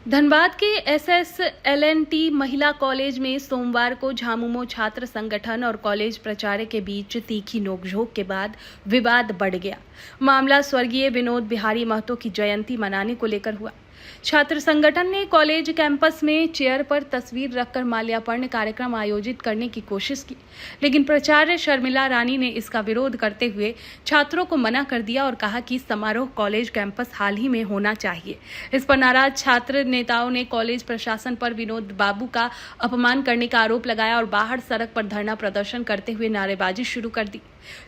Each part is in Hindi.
धनबाद के SSLNT महिला कॉलेज में सोमवार को झामुमो छात्र संगठन और कॉलेज प्राचार्य के बीच तीखी नोकझोंक के बाद विवाद बढ़ गया। मामला स्वर्गीय विनोद बिहारी महतो की जयंती मनाने को लेकर हुआ। छात्र संगठन ने कॉलेज कैंपस में चेयर पर तस्वीर रखकर माल्यार्पण कार्यक्रम आयोजित करने की कोशिश की, लेकिन प्राचार्य शर्मिला रानी ने इसका विरोध करते हुए छात्रों को मना कर दिया और कहा कि समारोह कॉलेज कैंपस हाल ही में होना चाहिए। इस पर नाराज छात्र नेताओं ने कॉलेज प्रशासन पर विनोद बाबू का अपमान करने का आरोप लगाया और बाहर सड़क पर धरना प्रदर्शन करते हुए नारेबाजी शुरू कर दी।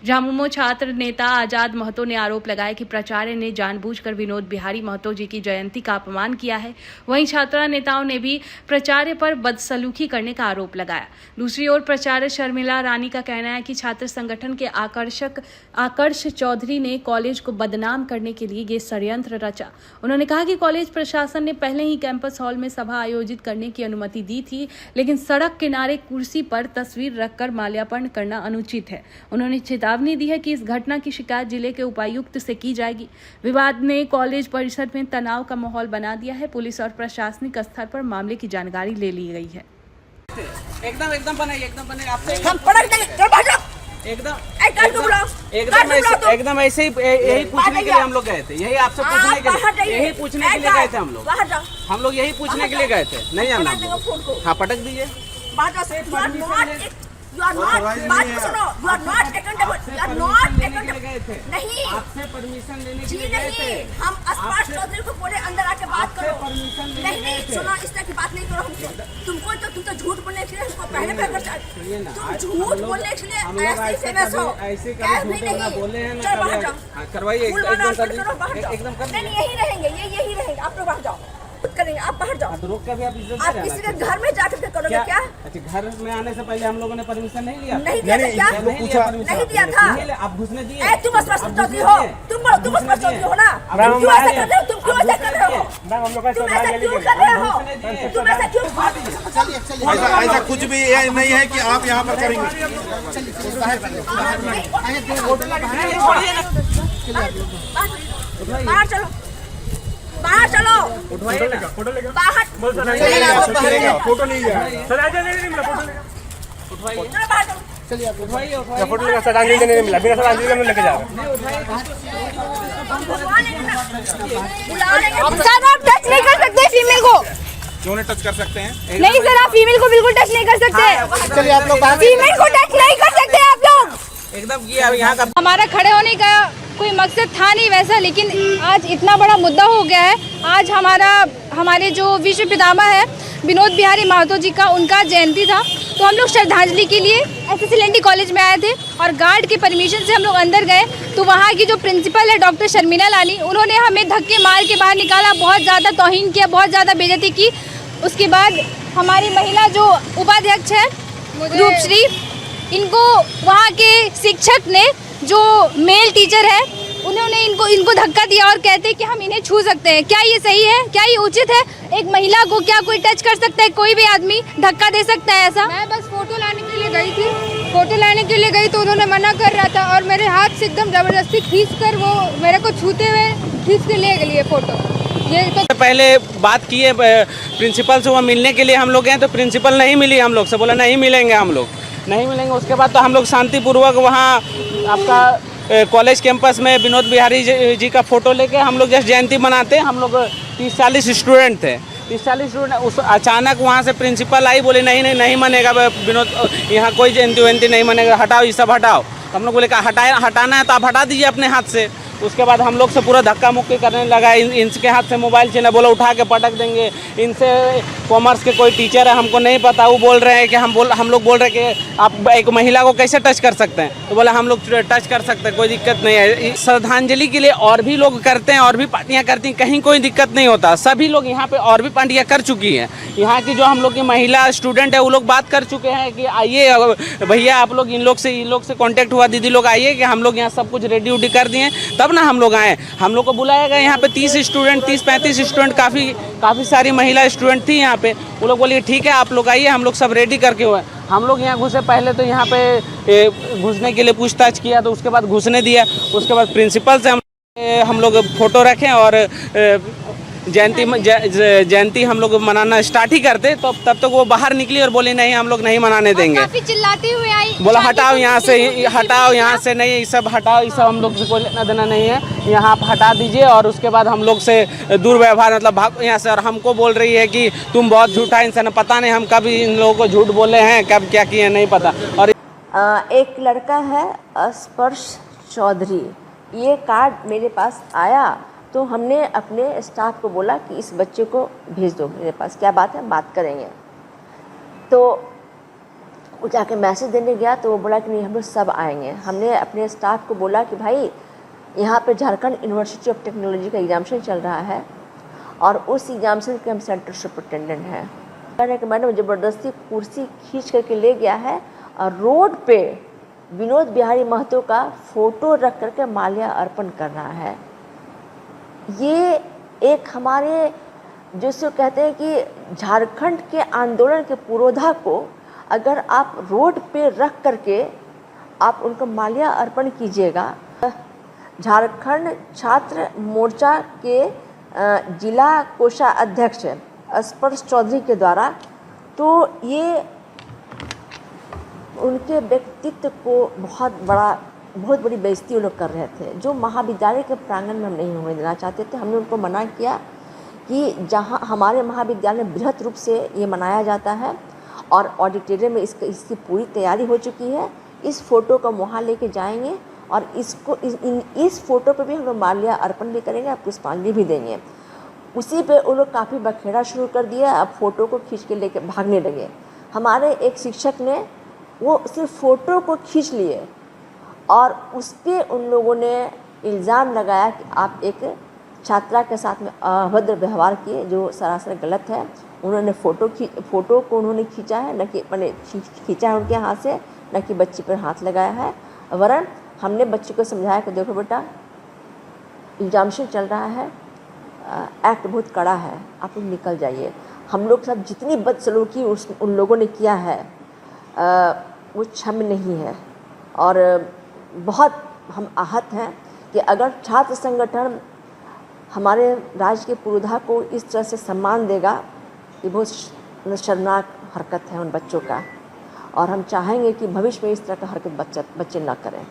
झामुमो छात्र नेता आजाद महतो ने आरोप लगाया कि प्राचार्य ने जानबूझकर विनोद बिहारी महतो जी की जयंती का अपमान किया है। वहीं छात्रा नेताओं ने भी प्राचार्य पर बदसलूकी करने का आरोप लगाया। दूसरी ओर प्राचार्य शर्मिला रानी का कहना है कि छात्र संगठन के आकर्ष चौधरी ने कॉलेज को बदनाम करने के लिए ये षड्यंत्र रचा। उन्होंने कहा कि कॉलेज प्रशासन ने पहले ही कैंपस हॉल में सभा आयोजित करने की अनुमति दी थी, लेकिन सड़क किनारे कुर्सी पर तस्वीर रखकर माल्यार्पण करना अनुचित है। उन्होंने चेतावनी दी है कि इस घटना की शिकायत जिले के उपायुक्त से की जाएगी। विवाद ने कॉलेज परिसर में तनाव का माहौल बना दिया है। पुलिस और प्रशासनिक स्तर पर मामले की जानकारी ले ली गई है। एकदम बनाइए आपसे हम पढ़ के चल भागो एकदम ऐसे ही यही पूछने के लिए हम लोग गए थे। यही आपसे पूछने के लिए यही पूछने के लिए गए थे हम लोग यही पूछने के लिए गए थे। नहीं जाना हाँ पटक दीजिए। You are not, बात को सुनो, you are not accountable, you are not accountable, नहीं, आपसे परमिशन लेने के लिए गए थे। हम अस्पाश चौधरी को बोले अंदर आके बात करो, नहीं, सुनो इस तरह की बात नहीं करो हमसे। तुमको तो तुम तो झूठ बोलने के लिए हमको पहले तुम झूठ बोलने के लिए ऐसे फेमस हो, ऐसे नहीं, चलो बाहर जाओ, करवाइए एकदम नहीं यही रहेंगे, यही रहेंगे, आप लोग बाहर जाओ करेंगे, आप बाहर जाओ। रोक कर भी आप किसी के घर में जाकर करोगे क्या? अच्छा घर में आने से पहले हम लोगों ने परमिशन नहीं लिया? नहीं दिया था क्या? नहीं दिया था। आप घुसने दिए? तुम स्पष्ट चौधरी हो, तुम स्पष्ट चौधरी हो ना? तुम ऐसा कर रहे हो, तुम क्यों ऐसा कर रहे हो? तुम ऐसा क्यों कर रहे हो? तुम ऐसा क्यों? ऐसा कुछ भी नहीं है कि आप यहाँ पर करेंगे। बाहर चलो, बाहर चलो, फोटो लेगा बाहर फोटो नहीं है सर। उठवाइए, बाहर चलो, चलिए फोटो लेगा। श्रद्धांजलि नहीं मिला, बिना श्रद्धांजलि के लेके जा रहे सर। आप टच नहीं कर सकते फीमेल को। क्यों नहीं टच कर सकते हैं? नहीं सर, आप फीमेल को बिल्कुल टच नहीं कर सकते। चलिए आप लोग फीमेल को टच नहीं कर सकते आप लोग। एकदम किया यहाँ का हमारा खड़े होने का कोई मकसद था नहीं वैसा, लेकिन आज इतना बड़ा मुद्दा हो गया है। आज हमारे जो विश्व पितामह है विनोद बिहारी महतो जी का उनका जयंती था, तो हम लोग श्रद्धांजलि के लिए SSLNT कॉलेज में आए थे और गार्ड की परमिशन से हम लोग अंदर गए तो वहाँ की जो प्रिंसिपल है डॉक्टर शर्मिला रानी, उन्होंने हमें धक्के मार के बाहर निकाला, बहुत ज़्यादा तौहीन किया, बहुत ज़्यादा बेइज्जती की। उसके बाद हमारी महिला जो उपाध्यक्ष है रूपश्री, इनको वहाँ के शिक्षक ने जो मेल टीचर है उन्होंने इनको धक्का दिया और कहते हैं कि हम इन्हें छू सकते हैं। क्या ये सही है? क्या ये उचित है? एक महिला को क्या कोई टच कर सकता है? कोई भी आदमी धक्का दे सकता है ऐसा? मैं बस फोटो लाने के लिए गई थी, फोटो लाने के लिए गई तो उन्होंने मना कर रहा था और मेरे हाथ से एकदम ज़बरदस्ती खींच कर वो मेरे को छूते हुए खींच के ले लिए फोटो। ये तो पहले बात किए प्रिंसिपल से, वो मिलने के लिए हम लोग गए तो प्रिंसिपल नहीं मिली हम लोग से, बोला नहीं मिलेंगे, हम लोग नहीं मिलेंगे। उसके बाद तो हम लोग शांतिपूर्वक वहाँ आपका कॉलेज कैंपस में विनोद बिहारी जी का फोटो लेके हम लोग जैसे जयंती मनाते हैं। हम लोग 30-40 स्टूडेंट थे, 30-40 स्टूडेंट। उस अचानक वहाँ से प्रिंसिपल आई, बोले नहीं मनेगा विनोद, यहाँ कोई जयंती वयंती नहीं मनेगा, हटाओ ये सब हटाओ। हम लोग बोले हटाना है तो आप हटा दीजिए अपने हाथ से। उसके बाद हम लोग से पूरा धक्का मुक्की करने लगा। इनके हाथ से मोबाइल छीना, बोला उठा के पटक देंगे। इनसे कॉमर्स के कोई टीचर है, हमको नहीं पता, वो बोल रहे हैं कि हम लोग बोल रहे हैं कि आप एक महिला को कैसे टच कर सकते हैं, तो बोला हम लोग टच कर सकते हैं, कोई दिक्कत नहीं है। श्रद्धांजलि के लिए और भी लोग करते हैं, और भी पार्टियाँ करती हैं, कहीं कोई दिक्कत नहीं होता। सभी लोग यहाँ पे और भी पार्टियाँ कर चुकी हैं। यहाँ की जो हम लोग की महिला स्टूडेंट है वो लोग बात कर चुके हैं कि आइए भैया आप लोग इन लोग से कॉन्टेक्ट हुआ, दीदी लोग आइए कि हम लोग यहाँ सब कुछ रेडी उडी कर दिए, तब ना हम लोग आए। हम लोग को बुलाया गया यहाँ पे 30-35 स्टूडेंट, काफ़ी सारी महिला स्टूडेंट थी यहाँ पे। वो लोग बोलिए ठीक है आप लोग आइए, हम लोग सब रेडी करके हुए। हम लोग यहाँ घुसे, पहले तो यहाँ पे घुसने के लिए पूछताछ किया, तो उसके बाद घुसने दिया। उसके बाद प्रिंसिपल से हम लोग फ़ोटो रखें और जयंती हम लोग मनाना स्टार्ट ही करते, तो तब तक वो बाहर निकली और बोली नहीं हम लोग नहीं मनाने देंगे। काफी चिल्लाती हुई आई, बोला हटाओ यहाँ से, हटाओ यहाँ से, नहीं ये सब हटाओ, ये सब हम लोग से कोई लेना देना नहीं है, यहाँ आप हटा दीजिए। और उसके बाद हम लोग से दुर्व्यवहार, मतलब भाग यहाँ से। और हमको बोल रही है कि तुम बहुत झूठा इंसान, पता नहीं हम कब इन लोगों को झूठ बोले हैं, कब क्या किए नहीं पता। और एक लड़का है स्पर्श चौधरी, ये कार्ड मेरे पास आया तो हमने अपने स्टाफ को बोला कि इस बच्चे को भेज दो मेरे पास, क्या बात है बात करेंगे। तो वो जाके मैसेज देने गया तो वो बोला कि नहीं हम लोग सब आएंगे। हमने अपने स्टाफ को बोला कि भाई यहाँ पे झारखंड यूनिवर्सिटी ऑफ टेक्नोलॉजी का एग्जामिनेशन चल रहा है और उस एग्जामिनेशन के हम सेंटर सुपरिटेंडेंट हैं। कह रहे कि मैडम ज़बरदस्ती कुर्सी खींच करके ले गया है और रोड पे विनोद बिहारी महतो का फ़ोटो रख करके माल्या अर्पण कर रहा है। ये एक हमारे जिसको कहते हैं कि झारखंड के आंदोलन के पुरोधा को अगर आप रोड पे रख करके आप उनको माल्या अर्पण कीजिएगा। झारखंड छात्र मोर्चा के जिला कोषाध्यक्ष स्पर्श चौधरी के द्वारा, तो ये उनके व्यक्तित्व को बहुत बड़ी बेइज्जती वो लोग कर रहे थे, जो महाविद्यालय के प्रांगण में हम नहीं होने देना चाहते थे। हमने उनको मना किया कि जहां हमारे महाविद्यालय में बृहद रूप से ये मनाया जाता है और ऑडिटोरियम में इसकी पूरी तैयारी हो चुकी है। इस फ़ोटो को वहाँ लेके जाएंगे और इसको इस फ़ोटो पे भी हम लोग माल्या अर्पण भी करेंगे और पुष्पांजलि भी देंगे। उसी पे वो लोग काफ़ी बखेड़ा शुरू कर दिया, अब फ़ोटो को खींच के लेके भागने लगे। हमारे एक शिक्षक ने वो सिर्फ फ़ोटो को खींच लिए और उस पर उन लोगों ने इल्ज़ाम लगाया कि आप एक छात्रा के साथ में अभद्र व्यवहार किए, जो सरासर गलत है। उन्होंने फ़ोटो को उन्होंने खींचा है, न कि मैंने खींचा है उनके हाथ से, न कि बच्ची पर हाथ लगाया है। वरन हमने बच्ची को समझाया कि देखो बेटा एग्जामिनेशन चल रहा है, एक्ट बहुत कड़ा है, आप लोग निकल जाइए। हम लोग सब जितनी बदसलूकी उन लोगों ने किया है वो क्षम्य नहीं है। और बहुत हम आहत हैं कि अगर छात्र संगठन हमारे राज्य के पुरोधा को इस तरह से सम्मान देगा, ये बहुत शर्मनाक हरकत है उन बच्चों का। और हम चाहेंगे कि भविष्य में इस तरह का हरकत बच्चे न करें।